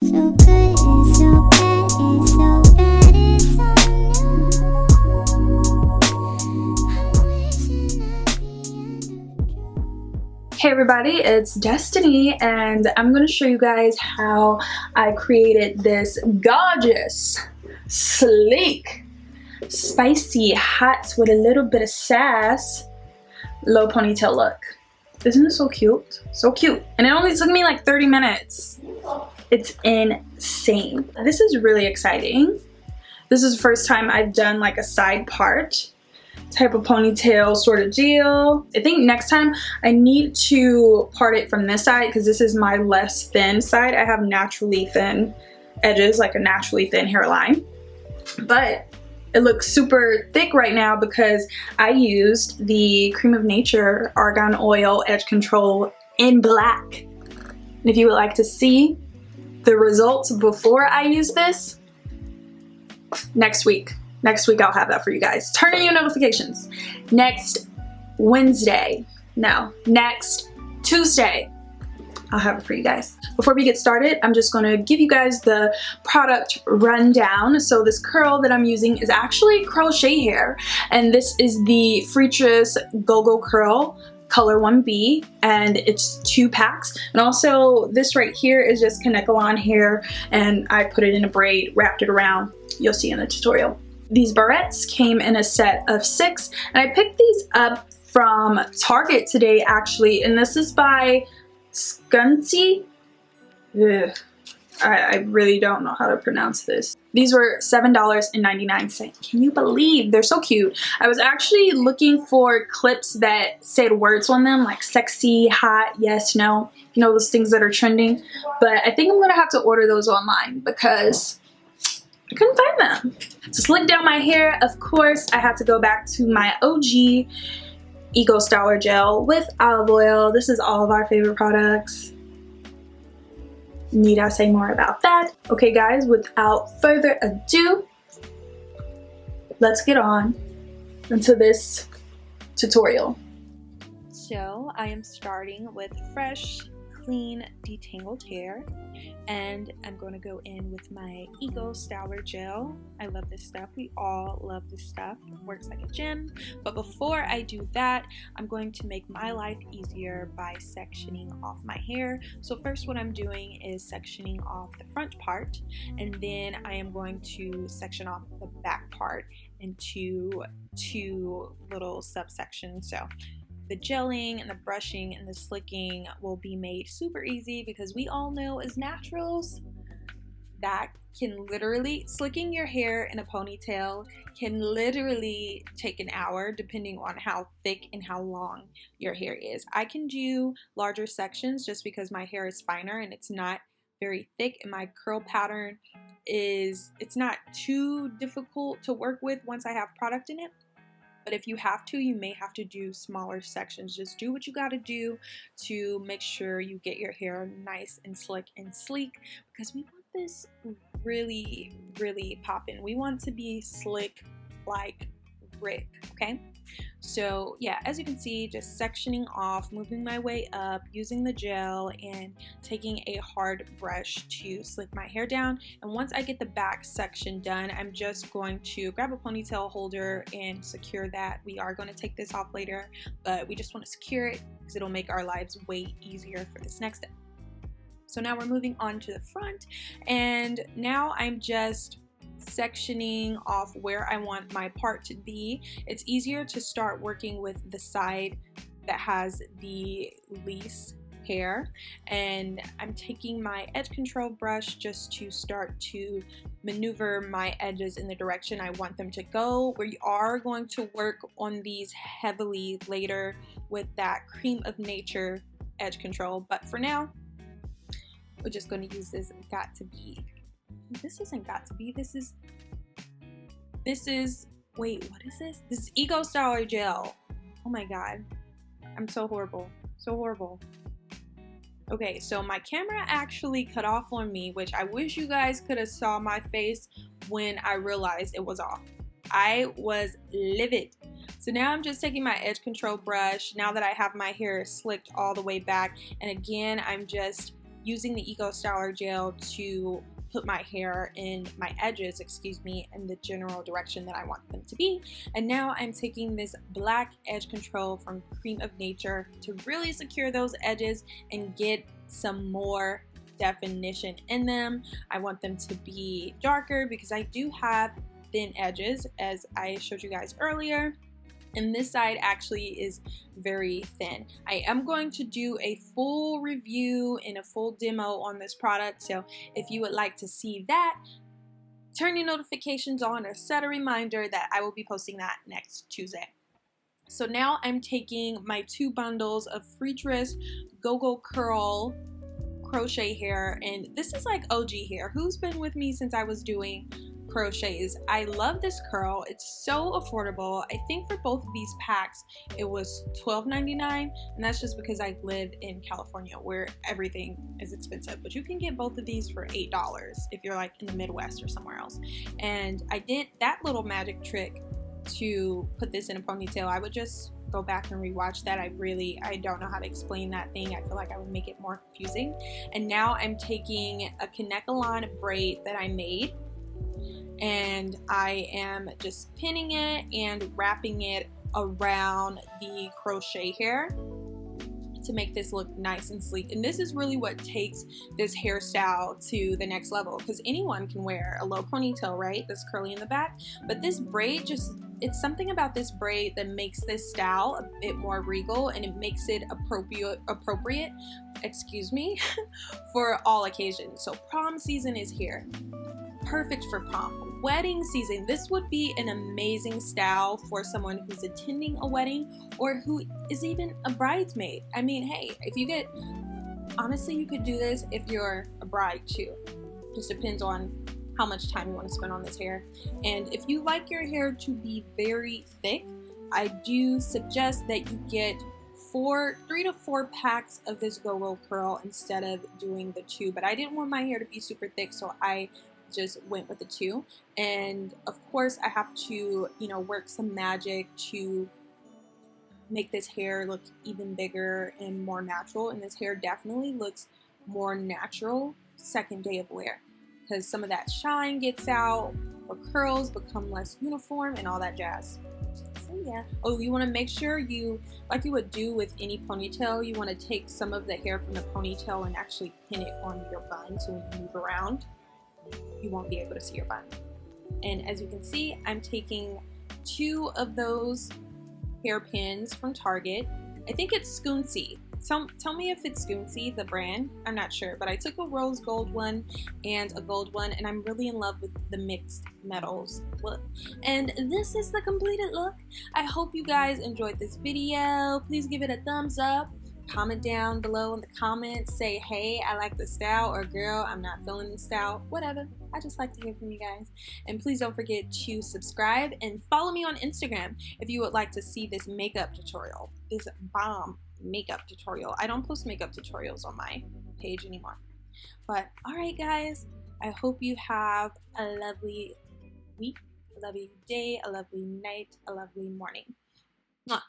So good, it's so bad, it's so bad, it's so new. Hey everybody, it's Destiny and I'm going to show you guys how I created this gorgeous, sleek, spicy, hot with a little bit of sass low ponytail look. Isn't it so cute? So cute. And it only took me like 30 minutes. It's insane. This is really exciting. This is the first time I've done like a side part type of ponytail sort of deal. I think next time I need to part it from this side because this is my less thin side. I have naturally thin edges, like a naturally thin hairline. But it looks super thick right now because I used the Cream of Nature Argon Oil Edge Control in black. And if you would like to see the results before I use this, next week I'll have that for you guys. Turn on your notifications. Next Tuesday, I'll have it for you guys. Before we get started, I'm just gonna give you guys the product rundown. So this curl that I'm using is actually crochet hair, and this is the Freetress GoGo Curl color 1B, and it's 2 packs. And also this right here is just Kanekalon hair, and I put it in a braid, wrapped it around. You'll see in the tutorial. These barrettes came in a set of 6, and I picked these up from Target today actually, and this is by Scunci. I really don't know how to pronounce this. These were $7.99. Can you believe? They're so cute. I was actually looking for clips that said words on them like sexy, hot, yes, no. You know, those things that are trending. But I think I'm gonna have to order those online because I couldn't find them. To slick down my hair, of course, I had to go back to my OG Ecostyle Gel with olive oil. This is all of our favorite products. Need I say more about that? Okay guys, without further ado, let's get on into this tutorial. So I am starting with fresh, clean, detangled hair, and I'm going to go in with my Ecostyle Gel. I love this stuff. We all love this stuff. It works like a gem. But before I do that, I'm going to make my life easier by sectioning off my hair. So first what I'm doing is sectioning off the front part, and then I am going to section off the back part into 2 little subsections. So the gelling and the brushing and the slicking will be made super easy because we all know as naturals that can literally, slicking your hair in a ponytail can literally take an hour depending on how thick and how long your hair is. I can do larger sections just because my hair is finer and it's not very thick, and my curl pattern it's not too difficult to work with once I have product in it. But if you have to, you may have to do smaller sections. Just do what you gotta do to make sure you get your hair nice and slick and sleek, because we want this really, really poppin'. We want to be slick like Rick, okay? So yeah, as you can see, just sectioning off, moving my way up, using the gel, and taking a hard brush to slick my hair down. And once I get the back section done, I'm just going to grab a ponytail holder and secure that. We are going to take this off later, but we just want to secure it because it'll make our lives way easier for this next step. So now we're moving on to the front, and now I'm just sectioning off where I want my part to be. It's easier to start working with the side that has the least hair, and I'm taking my edge control brush just to start to maneuver my edges in the direction I want them to go. We are going to work on these heavily later with that Cream of Nature edge control, but for now we're just going to use this Got To Be. This isn't Got To Be, this is, wait, what is this? This is Ecostyle Gel. Oh my god. I'm so horrible. So horrible. Okay, so my camera actually cut off on me, which I wish you guys could have saw my face when I realized it was off. I was livid. So now I'm just taking my edge control brush, now that I have my hair slicked all the way back, and again, I'm just using the Ecostyle gel to put my hair in my edges, in the general direction that I want them to be. And now I'm taking this black edge control from Cream of Nature to really secure those edges and get some more definition in them. I want them to be darker because I do have thin edges, as I showed you guys earlier, and this side actually is very thin. I am going to do a full review and a full demo on this product, so if you would like to see that, turn your notifications on or set a reminder that I will be posting that next Tuesday. So now I'm taking my 2 bundles of Freetress GoGo Curl crochet hair, and this is like OG hair. Who's been with me since I was doing crochets? I love this curl. It's so affordable. I think for both of these packs it was $12.99, and that's just because I live in California where everything is expensive, but you can get both of these for $8 if you're like in the Midwest or somewhere else. And I did that little magic trick to put this in a ponytail. I would just go back and rewatch that. I don't know how to explain that thing. I feel like I would make it more confusing. And now I'm taking a Kanekalon braid that I made, and I am just pinning it and wrapping it around the crochet hair to make this look nice and sleek. And this is really what takes this hairstyle to the next level, because anyone can wear a low ponytail, right, that's curly in the back, but this braid it's something about this braid that makes this style a bit more regal, and it makes it appropriate for all occasions. So prom season is here. Perfect for prom. Wedding season. This would be an amazing style for someone who's attending a wedding or who is even a bridesmaid. I mean, hey, honestly, you could do this if you're a bride too. Just depends on how much time you want to spend on this hair. And if you like your hair to be very thick, I do suggest that you get 3 to 4 packs of this GoGo Curl instead of doing the 2. But I didn't want my hair to be super thick, so I just went with the 2. And of course I have to, work some magic to make this hair look even bigger and more natural. And this hair definitely looks more natural second day of wear, because some of that shine gets out, or curls become less uniform and all that jazz. So yeah. Oh, you want to make sure like you would do with any ponytail, you want to take some of the hair from the ponytail and actually pin it on your bun, so when you move around you won't be able to see your bun. And as you can see, I'm taking 2 of those hairpins from Target. I think it's Scunci. Tell me if it's Scunci, the brand. I'm not sure, but I took a rose gold one and a gold one, and I'm really in love with the mixed metals look. And this is the completed look. I hope you guys enjoyed this video. Please give it a thumbs up. Comment down below in the comments. Say, hey, I like the style, or girl, I'm not feeling the style. Whatever. I just like to hear from you guys. And please don't forget to subscribe and follow me on Instagram if you would like to see this makeup tutorial. This bomb makeup tutorial. I don't post makeup tutorials on my page anymore. But alright guys, I hope you have a lovely week, a lovely day, a lovely night, a lovely morning. Mwah.